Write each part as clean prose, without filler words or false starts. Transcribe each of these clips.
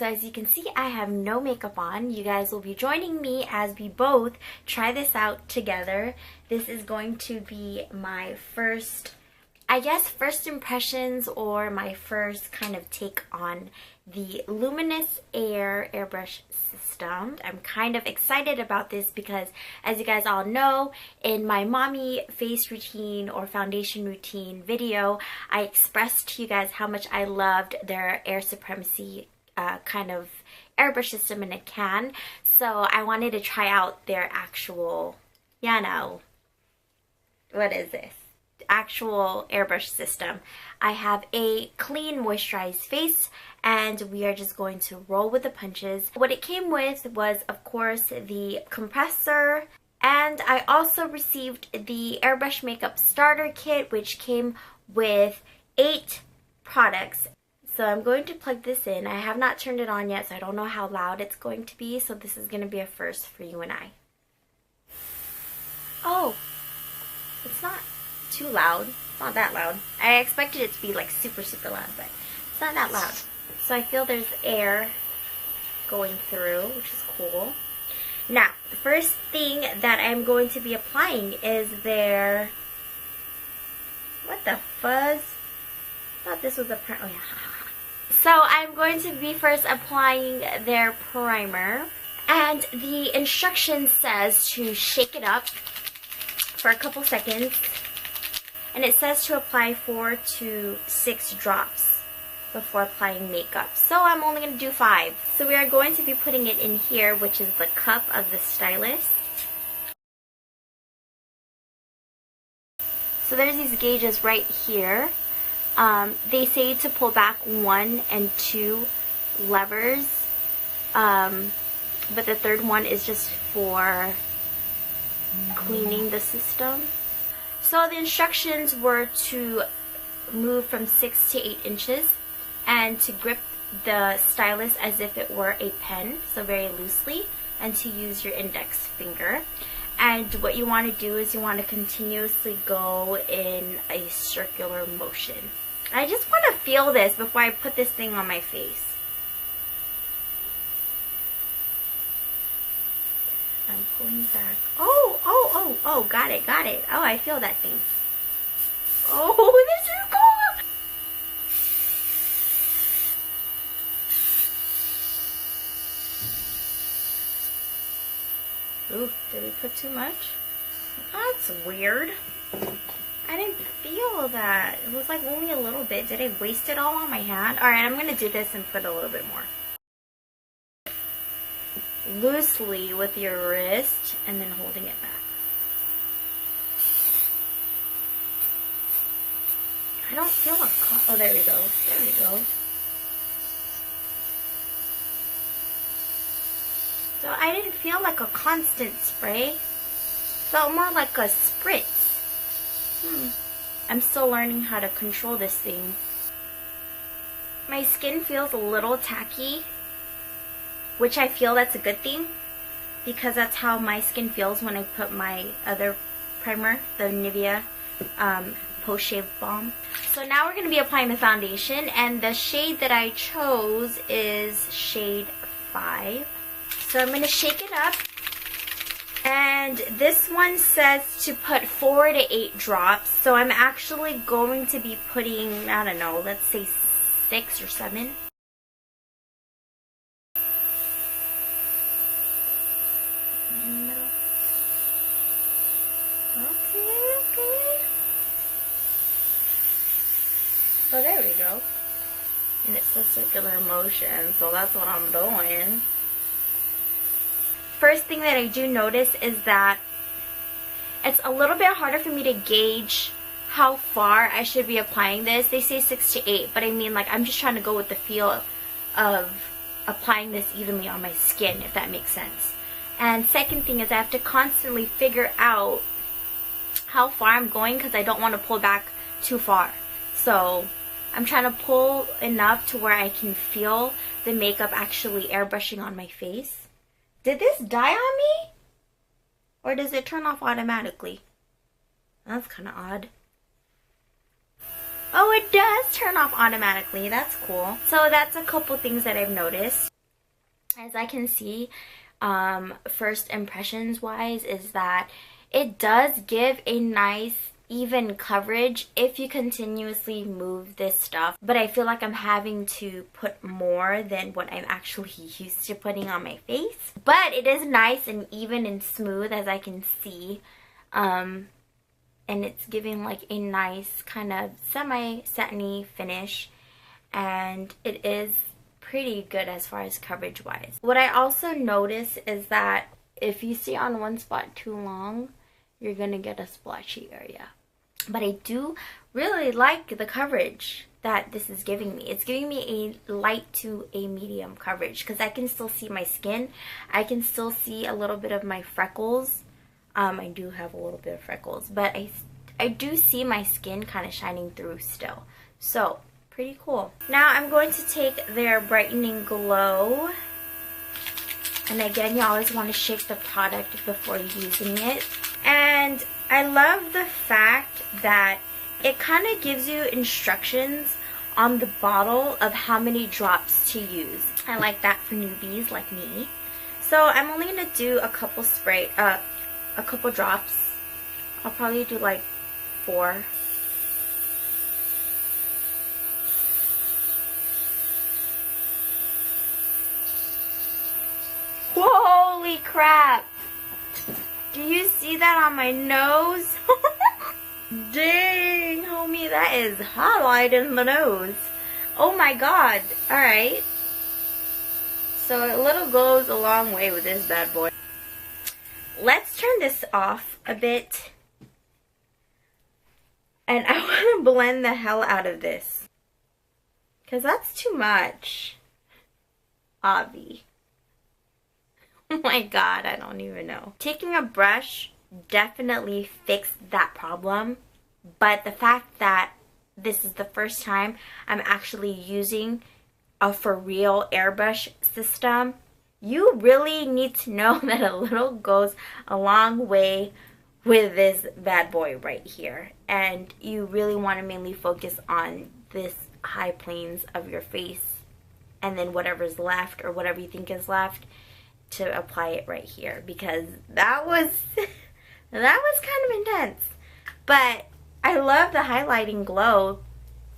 as you can see, I have no makeup on. You guys will be joining me as we both try this out together. This is going to be my first, I guess, first impressions or my first kind of take on the Luminess Airbrush system. I'm kind of excited about this because, as you guys all know, in my mommy face routine or foundation routine video, I expressed to you guys how much I loved their Air Supremacy kind of airbrush system in a can. So I wanted to try out their actual, what is this? Actual airbrush system. I have a clean moisturized face and we are just going to roll with the punches. What it came with was, of course, the compressor, and I also received the airbrush makeup starter kit, which came with 8 products. So I'm going to plug this in. I have not turned it on yet, so I don't know how loud it's going to be, so this is going to be a first for you and I. Oh, it's not too loud. It's not that loud. I expected it to be like super loud, but it's not that loud. So I feel there's air going through, which is cool. Now, the first thing that I'm going to be applying is their, what the fuzz? I thought this was a primer. Oh yeah. So I'm going to be first applying their primer, and the instruction says to shake it up for a couple seconds. And it says to apply 4 to 6 drops before applying makeup. So I'm only going to do 5. So we are going to be putting it in here, which is the cup of the stylus. So there's these gauges right here. They say to pull back 1 and 2 levers. But the third one is just for cleaning the system. So the instructions were to move from 6 to 8 inches and to grip the stylus as if it were a pen, so very loosely, and to use your index finger. And what you want to do is you want to continuously go in a circular motion. I just want to feel this before I put this thing on my face. I'm pulling back. Oh, got it. Oh, I feel that thing. Oh, this is cool. Ooh, did we put too much? That's weird. I didn't feel that. It was like only a little bit. Did I waste it all on my hand? Alright, I'm going to do this and put a little bit more. Loosely with your wrist and then holding it back. I don't feel a oh, there we go. There we go. So I didn't feel like a constant spray. Felt more like a spritz. I'm still learning how to control this thing. My skin feels a little tacky, which I feel that's a good thing because that's how my skin feels when I put my other primer, the Nivea Post Shave Balm. So now we're going to be applying the foundation, and the shade that I chose is shade 5. So I'm going to shake it up, and this one says to put 4 to 8 drops. So I'm actually going to be putting, I don't know, let's say 6 or 7. So there we go. And it says circular motion, so that's what I'm doing. First thing that I do notice is that it's a little bit harder for me to gauge how far I should be applying this. They say 6 to 8, but I mean, like, I'm just trying to go with the feel of applying this evenly on my skin, if that makes sense. And second thing is I have to constantly figure out how far I'm going because I don't want to pull back too far. So I'm trying to pull enough to where I can feel the makeup actually airbrushing on my face. Did this die on me? Or does it turn off automatically? That's kind of odd. Oh, it does turn off automatically. That's cool. So that's a couple things that I've noticed. as I can see, first impressions wise, is that it does give a nice even coverage if you continuously move this stuff, but I feel like I'm having to put more than what I'm actually used to putting on my face. But it is nice and even and smooth, as I can see, and it's giving like a nice kind of semi-satiny finish, and it is pretty good as far as coverage wise. What I also notice is that if you stay on one spot too long, you're gonna get a splotchy area. But I do really like the coverage that this is giving me. It's giving me a light to a medium coverage because I can still see my skin. I can still see a little bit of my freckles. I do have a little bit of freckles, but I do see my skin kind of shining through still. So, pretty cool. Now I'm going to take their Brightening Glow. And again, you always want to shake the product before using it. And I love the fact that it kind of gives you instructions on the bottle of how many drops to use. I like that for newbies like me. So I'm only going to do a couple drops. I'll probably do like 4. Holy crap! Do you see that on my nose? Dang, homie, that is highlight in the nose. Oh my god. Alright. So a little goes a long way with this bad boy. Let's turn this off a bit. And I want to blend the hell out of this. Because that's too much. Avi. Oh my god, I don't even know. Taking a brush definitely fixed that problem, but the fact that this is the first time I'm actually using a for real airbrush system, you really need to know that a little goes a long way with this bad boy right here. And you really want to mainly focus on this high planes of your face, and then whatever's left or whatever you think is left, to apply it right here, because that was that was kind of intense. But I love the highlighting glow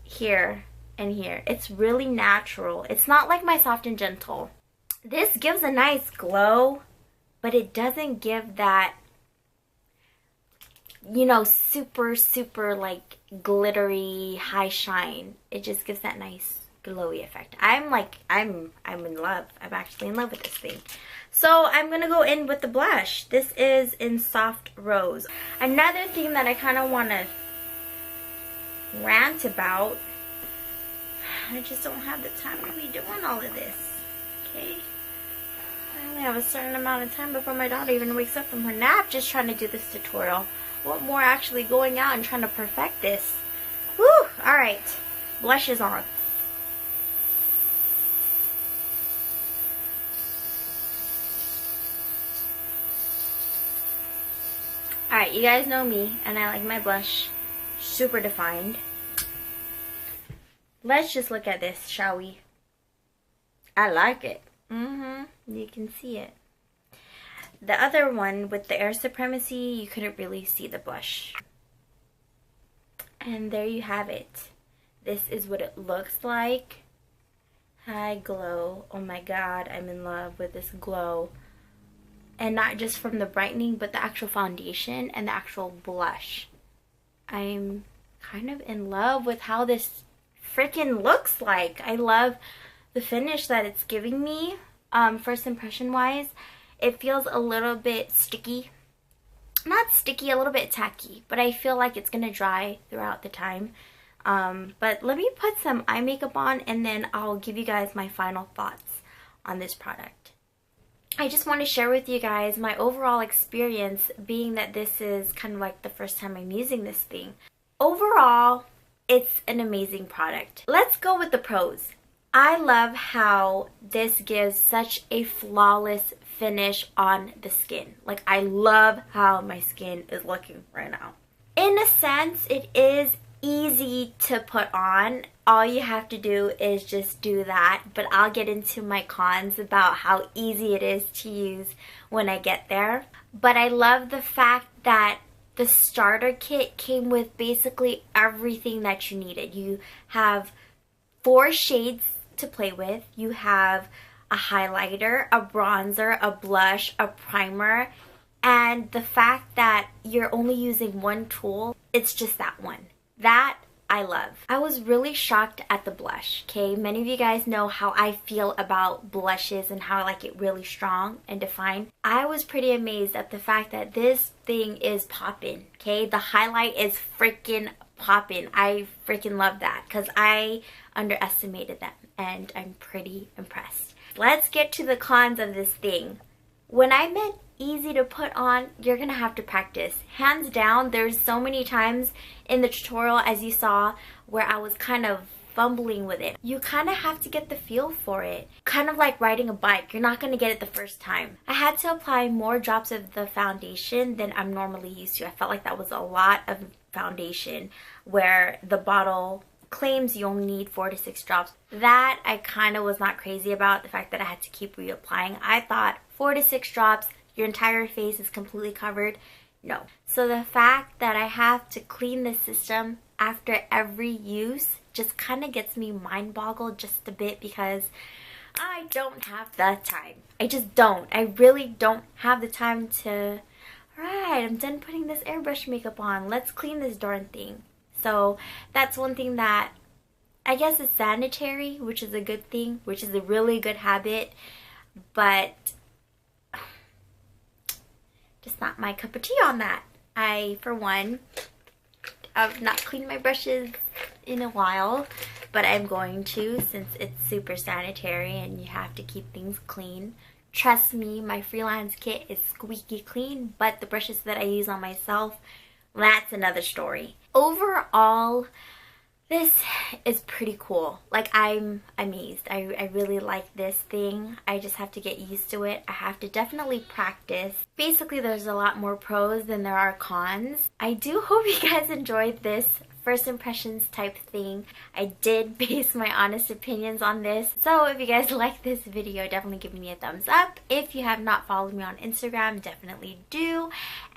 here and here. It's really natural. It's not like my Soft and Gentle. This gives a nice glow, but it doesn't give that, you know, super like glittery high shine. It just gives that nice glowy effect. I'm in love. I'm actually in love with this thing. So I'm gonna go in with the blush. This is in Soft Rose. Another thing that I kind of want to rant about, I just don't have the time to be doing all of this. Okay, I only have a certain amount of time before my daughter even wakes up from her nap, just trying to do this tutorial. What more actually going out and trying to perfect this. Whew. Alright, blush is on. Alright, you guys know me, and I like my blush super defined. Let's just look at this, shall we? I like it. You can see it. The other one, with the Air Supremacy, you couldn't really see the blush. And there you have it. This is what it looks like. High glow. Oh my god, I'm in love with this glow. And not just from the brightening, but the actual foundation and the actual blush. I'm kind of in love with how this freaking looks like. I love the finish that it's giving me. First impression wise, it feels a little bit sticky. Not sticky, a little bit tacky, but I feel like it's gonna dry throughout the time. But let me put some eye makeup on, and then I'll give you guys my final thoughts on this product. I just want to share with you guys my overall experience, being that this is kind of like the first time I'm using this thing. Overall, it's an amazing product. Let's go with the pros. I love how this gives such a flawless finish on the skin. I love how my skin is looking right now. In a sense, it is easy to put on. All you have to do is just do that, but I'll get into my cons about how easy it is to use when I get there. But I love the fact that the starter kit came with basically everything that you needed. You have 4 shades to play with. You have a highlighter, a bronzer, a blush, a primer, and the fact that you're only using one tool, it's just that one. That I love. I was really shocked at the blush, okay? Many of you guys know how I feel about blushes and how I like it really strong and defined. I was pretty amazed at the fact that this thing is popping, okay? The highlight is freaking popping. I freaking love that because I underestimated them and I'm pretty impressed. Let's get to the cons of this thing. When I meant easy to put on, you're gonna have to practice. Hands down, there's so many times in the tutorial, as you saw, where I was kind of fumbling with it. You kind of have to get the feel for it. Kind of like riding a bike. You're not gonna get it the first time. I had to apply more drops of the foundation than I'm normally used to. I felt like that was a lot of foundation, where the bottle claims you only need 4 to 6 drops. That I kind of was not crazy about, the fact that I had to keep reapplying. I thought 4 to 6 drops, your entire face is completely covered. No. So the fact that I have to clean the system after every use just kind of gets me mind boggled just a bit because I don't have the time. I just don't. I really don't have the time to, alright, I'm done putting this airbrush makeup on. Let's clean this darn thing. So that's one thing that I guess is sanitary, which is a good thing, which is a really good habit, but just not my cup of tea on that. I, for one, have not cleaned my brushes in a while, but I'm going to since it's super sanitary and you have to keep things clean. Trust me, my freelance kit is squeaky clean, but the brushes that I use on myself, that's another story. Overall, this is pretty cool. Like, I'm amazed. I really like this thing. I just have to get used to it. I have to definitely practice. Basically, there's a lot more pros than there are cons. I do hope you guys enjoyed this first impressions type thing. I did base my honest opinions on this. So if you guys like this video, definitely give me a thumbs up. If you have not followed me on Instagram, definitely do.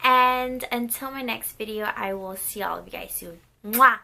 And until my next video, I will see all of you guys soon. Mwah!